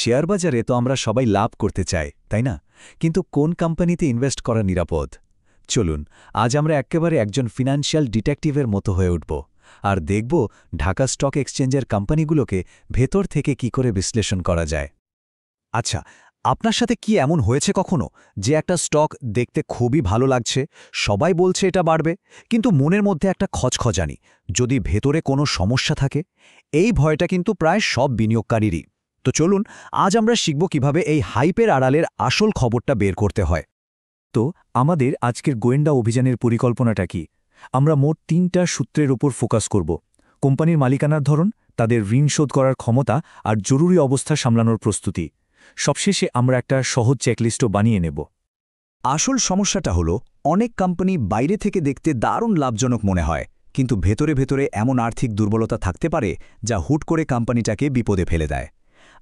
Share বাজারে তো আমরা সবাই লাভ করতে চাই, তাই না? কিন্তু কোন কোম্পানিতে ইনভেস্ট করা নিরাপদ? চলুন আজ আমরা একেবারে একজন ফিনান্সিয়াল ডিটেকটিভের মতো হয়ে উঠব আর দেখব ঢাকা স্টক এক্সচেঞ্জের কোম্পানিগুলোকে ভেতর থেকে কি করে বিশ্লেষণ করা যায়। আচ্ছা, আপনার সাথে কি এমন হয়েছে কখনো যে একটা স্টক দেখতে খুবই ভালো লাগছে, সবাই বলছে এটা বাড়বে, কিন্তু মনের মধ্যে একটা খচখচানি, যদি ভেতরে কোনো সমস্যা থাকে? এই ভয়টা কিন্তু প্রায় সব বিনিয়োগকারীরই। তো চলুন আজ আমরা শিখব কিভাবে এই হাইপের আড়ালের আসল খবরটা বের করতে হয়। তো আমাদের আজকের গোয়েন্দা অভিযানের পরিকল্পনাটা কি? আমরা মোট ৩টা সূত্রের উপর ফোকাস করব। কোম্পানির মালিকানার ধরন, তাদের ঋণ শোধ করার ক্ষমতা আর জরুরি অবস্থা সামলানোর প্রস্তুতি। সবশেষে আমরা একটা সহজ চেকলিস্টও বানিয়ে নেব। আসল সমস্যাটা হলো অনেক কোম্পানি বাইরে থেকে দেখতে দারুণ লাভজনক মনে হয়, কিন্তু ভেতরে ভেতরে এমন আর্থিক দুর্বলতা থাকতে পারে যা হুট করে কোম্পানিটাকে বিপদে ফেলে দেয়।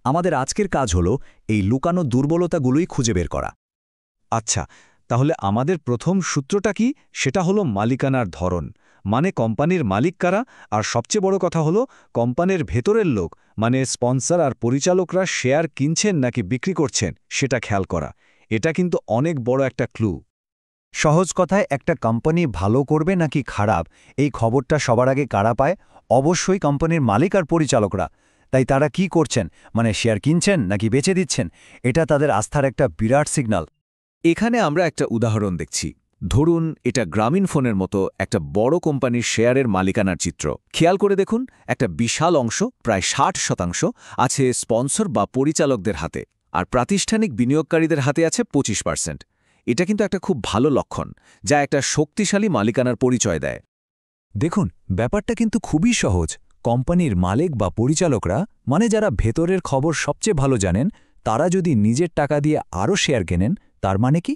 আমাদের আজকের কাজ হলো এই লুকানো দুর্বলতাগুলোই খুঁজে বের করা। আচ্ছা, তাহলে আমাদের প্রথম সূত্রটা কি? সেটা হলো মালিকানার ধরন, মানে কোম্পানির মালিক কারা, আর সবচেয়ে বড় কথা হলো কোম্পানির ভেতরের লোক মানে স্পন্সর আর পরিচালকরা শেয়ার কিনছেন নাকি বিক্রি করছেন সেটা খেয়াল করা। এটা কিন্তু অনেক বড় একটা ক্লু। সহজ কথায়, একটা কোম্পানি ভালো করবে নাকি খারাপ, এই খবরটা সবার আগে কারা পায়? অবশ্যই কোম্পানির মালিক আর পরিচালকরা। তাই তারা কি করছেন, মানে শেয়ার কিনছেন নাকি বেচে দিচ্ছেন, এটা তাদের আস্থার একটা বিরাট সিগন্যাল। এখানে আমরা একটা উদাহরণ দেখছি। ধরুন এটা গ্রামীণফোনের মতো একটা বড় কোম্পানির শেয়ারের মালিকানার চিত্র। খেয়াল করে দেখুন, একটা বিশাল অংশ, প্রায় 60% আছে স্পন্সর বা পরিচালকদের হাতে, আর প্রাতিষ্ঠানিক বিনিয়োগকারীদের হাতে আছে 25%। এটা কিন্তু একটা খুব ভালো লক্ষণ, যা একটা শক্তিশালী মালিকানার পরিচয় দেয়। দেখুন, ব্যাপারটা কিন্তু খুবই সহজ। কোম্পানির মালিক বা পরিচালকরা, মানে যারা ভেতরের খবর সবচেয়ে ভালো জানেন, তারা যদি নিজের টাকা দিয়ে আরও শেয়ার কেনেন, তার মানে কি?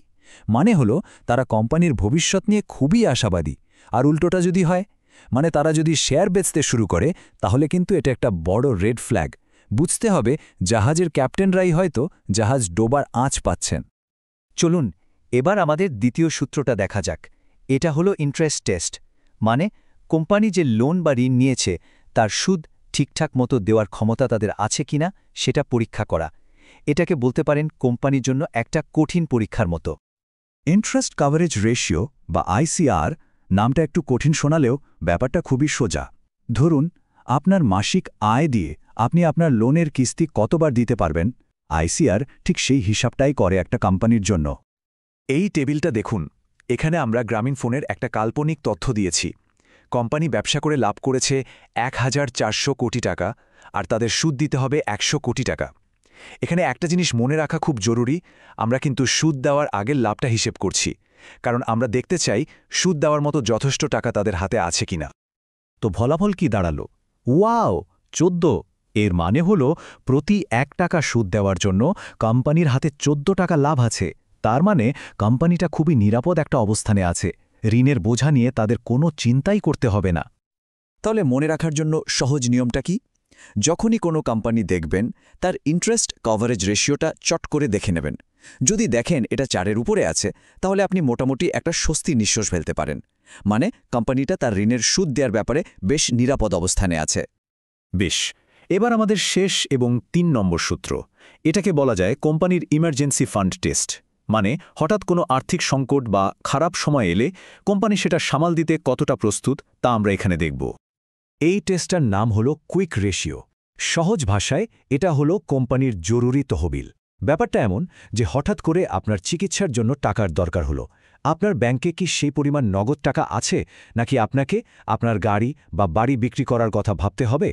মানে হলো তারা কোম্পানির ভবিষ্যৎ নিয়ে খুবই আশাবাদী। আর উল্টোটা যদি হয়, মানে তারা যদি শেয়ার বেচতে শুরু করে, তাহলে কিন্তু এটা একটা বড় রেড ফ্ল্যাগ। বুঝতে হবে জাহাজের ক্যাপ্টেনরাই হয়তো জাহাজ ডোবার আঁচ পাচ্ছেন। চলুন এবার আমাদের দ্বিতীয় সূত্রটা দেখা যাক। এটা হলো ইন্টারেস্ট টেস্ট, মানে কোম্পানি যে লোন বা ঋণ নিয়েছে তার সুদ ঠিকঠাক মতো দেওয়ার ক্ষমতা তাদের আছে কিনা সেটা পরীক্ষা করা। এটাকে বলতে পারেন কোম্পানির জন্য একটা কঠিন পরীক্ষার মতো। ইন্টারেস্ট কাভারেজ রেশিও বা আইসিআর নামটা একটু কঠিন শোনালেও ব্যাপারটা খুবই সোজা। ধরুন আপনার মাসিক আয় দিয়ে আপনি আপনার লোনের কিস্তি কতবার দিতে পারবেন, আইসিআর ঠিক সেই হিসাবটাই করে একটা কোম্পানির জন্য। এই টেবিলটা দেখুন, এখানে আমরা গ্রামীণফোনের একটা কাল্পনিক তথ্য দিয়েছি। কোম্পানি ব্যবসা করে লাভ করেছে ১,৪০০ কোটি টাকা, আর তাদের সুদ দিতে হবে ১০০ কোটি টাকা। এখানে একটা জিনিস মনে রাখা খুব জরুরি, আমরা কিন্তু সুদ দেওয়ার আগের লাভটা হিসেব করছি, কারণ আমরা দেখতে চাই সুদ দেওয়ার মতো যথেষ্ট টাকা তাদের হাতে আছে কিনা। তো ফলাফল কি দাঁড়ালো? ওয়াও, ১৪! এর মানে হলো প্রতি ১ টাকা সুদ দেওয়ার জন্য কোম্পানির হাতে ১৪ টাকা লাভ আছে। তার মানে কোম্পানিটা খুবই নিরাপদ একটা অবস্থানে আছে। ঋণের বোঝা নিয়ে তাদের কোনো চিন্তাই করতে হবে না। তাহলে মনে রাখার জন্য সহজ নিয়মটা কি? যখনই কোনো কোম্পানি দেখবেন, তার ইন্টারেস্ট কভারেজ রেশিওটা চট করে দেখে নেবেন। যদি দেখেন এটা ৪-এর উপরে আছে, তাহলে আপনি মোটামুটি একটা স্বস্তির নিঃশ্বাস ফেলতে পারেন। মানে কোম্পানিটা তার ঋণের সুদ দেওয়ার ব্যাপারে বেশ নিরাপদ অবস্থানে আছে। বেশ, এবার আমাদের শেষ এবং ৩ নম্বর সূত্র। এটাকে বলা যায় কোম্পানির ইমার্জেন্সি ফান্ড টেস্ট, মানে হঠাৎ কোনো আর্থিক সংকট বা খারাপ সময় এলে কোম্পানি সেটা সামাল দিতে কতটা প্রস্তুত তা আমরা এখানে দেখব। এই টেস্টটার নাম হলো কুইক রেশিও। সহজ ভাষায় এটা হলো কোম্পানির জরুরি তহবিল। ব্যাপারটা এমন যে হঠাৎ করে আপনার চিকিৎসার জন্য টাকার দরকার হলো। আপনার ব্যাংকে কি সেই পরিমাণ নগদ টাকা আছে, নাকি আপনাকে আপনার গাড়ি বা বাড়ি বিক্রি করার কথা ভাবতে হবে?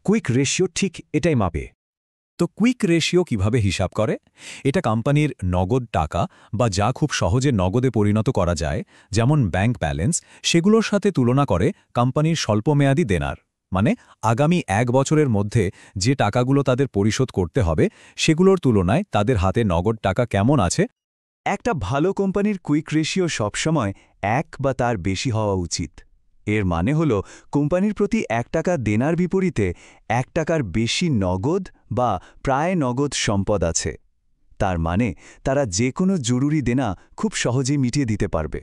কুইক রেশিও ঠিক এটাই মাপে। তো কুইক রেশিও কিভাবে হিসাব করে? এটা কোম্পানির নগদ টাকা বা যা খুব সহজে নগদে পরিণত করা যায়, যেমন ব্যাংক ব্যালেন্স, সেগুলোর সাথে তুলনা করে কোম্পানির স্বল্পমেয়াদী দেনার, মানে আগামী ১ বছরের মধ্যে যে টাকাগুলো তাদের পরিশোধ করতে হবে সেগুলোর তুলনায় তাদের হাতে নগদ টাকা কেমন আছে। একটা ভালো কোম্পানির কুইক রেশিও সবসময় ১ বা তার বেশি হওয়া উচিত। এর মানে হল কোম্পানির প্রতি ১ টাকা দেনার বিপরীতে ১ টাকার বেশি নগদ বা প্রায় নগদ সম্পদ আছে। তার মানে তারা যে কোনো জরুরি দেনা খুব সহজেই মিটিয়ে দিতে পারবে।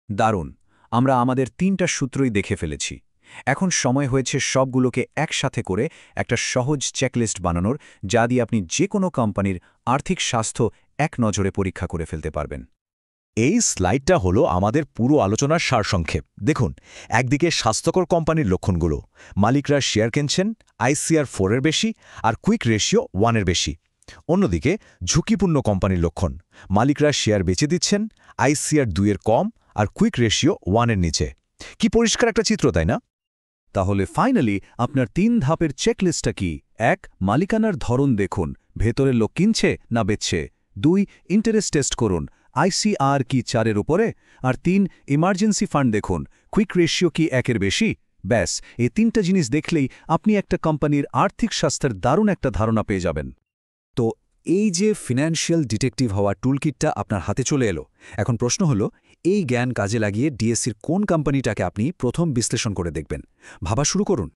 দারুণ, আমরা আমাদের ৩টা সূত্রই দেখে ফেলেছি। এখন সময় হয়েছে সবগুলোকে একসাথে করে একটা সহজ চেকলিস্ট বানানোর, যা দিয়ে আপনি যে কোনো কোম্পানির আর্থিক স্বাস্থ্য এক নজরে পরীক্ষা করে ফেলতে পারবেন। এই স্লাইডটা হলো আমাদের পুরো আলোচনার সারসংক্ষেপ। দেখুন, একদিকে স্বাস্থ্যকর কোম্পানির লক্ষণগুলো, মালিকরা শেয়ার কিনছেন ICR 4 এর বেশি আর কুইক রেশিও 1 এর বেশি। অন্যদিকে ঝুঁকিপূর্ণ কোম্পানির লক্ষণ, মালিকরা শেয়ার বেচে দিচ্ছেন ICR 2 এর কম আর কুইক রেশিও 1 এর নিচে। কি পরিষ্কার একটা চিত্র, তাই না? তাহলে ফাইনালি আপনার 3 ধাপের চেকলিস্টটা কি? 1. মালিকানার ধরন দেখুন, ভেতরের লোক কিনছে না বেচছে। 2. ইন্টারেস্ট টেস্ট করুন, ICR কি 4 এর উপরে। আর 3. ইমার্জেন্সি ফান্ড দেখুন, কুইক রেশিও কি 1 এর বেশি। ব্যাস, এই 3টা জিনিস দেখলেই আপনি একটা কোম্পানির আর্থিক স্বাস্থ্যের দারুণ একটা ধারণা পেয়ে যাবেন। তো এই যে ফিনান্সিয়াল ডিটেকটিভ হওয়া টুলকিটটা আপনার হাতে চলে এলো, এখন প্রশ্ন হলো, এই জ্ঞান কাজে লাগিয়ে ডিএসসির কোন কোম্পানিটাকে আপনি প্রথম বিশ্লেষণ করে দেখবেন? ভাবা শুরু করুন।